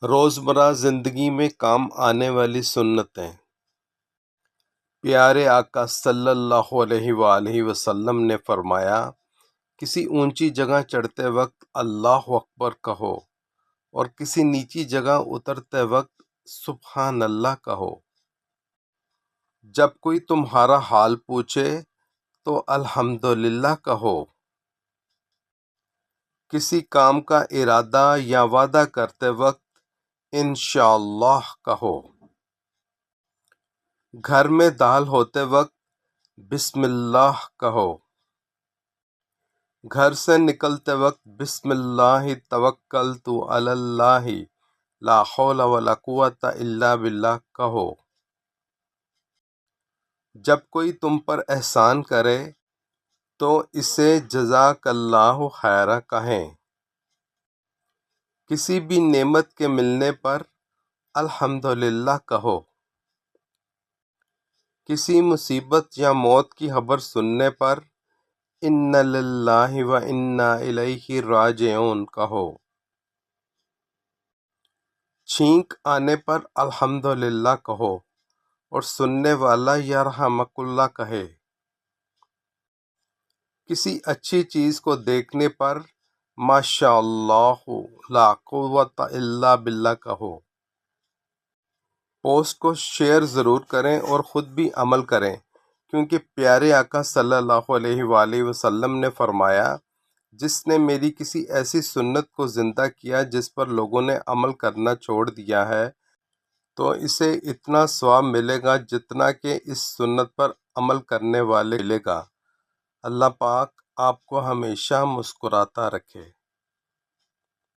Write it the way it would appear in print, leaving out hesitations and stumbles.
روزمرہ زندگی میں کام آنے والی سنتیں۔ پیارے آقا صلی اللہ علیہ وآلہ وسلم نے فرمایا، کسی اونچی جگہ چڑھتے وقت اللہ اکبر کہو اور کسی نیچی جگہ اترتے وقت سبحان اللہ کہو۔ جب کوئی تمہارا حال پوچھے تو الحمدللہ کہو۔ کسی کام کا ارادہ یا وعدہ کرتے وقت انشاءاللہ کہو۔ گھر میں دال ہوتے وقت بسم اللہ کہو۔ گھر سے نکلتے وقت بسم اللہ توکلت علی اللہ لا حول ولا قوۃ الا باللہ کہو۔ جب کوئی تم پر احسان کرے تو اسے جزاک اللہ خیرا کہیں۔ کسی بھی نعمت کے ملنے پر الحمدللہ کہو۔ کسی مصیبت یا موت کی خبر سننے پر انا للہ و انا الیہ راجعون کہو۔ چھینک آنے پر الحمدللہ کہو اور سننے والا یرحمک اللہ کہے۔ کسی اچھی چیز کو دیکھنے پر ماشاء اللہ لا قوۃ الا باللہ کہو۔ پوسٹ کو شیئر ضرور کریں اور خود بھی عمل کریں، کیونکہ پیارے آقا صلی اللہ علیہ وآلہ وسلم نے فرمایا، جس نے میری کسی ایسی سنت کو زندہ کیا جس پر لوگوں نے عمل کرنا چھوڑ دیا ہے تو اسے اتنا ثواب ملے گا جتنا کہ اس سنت پر عمل کرنے والے ملے گا۔ اللہ پاک آپ کو ہمیشہ مسکراتا رکھے۔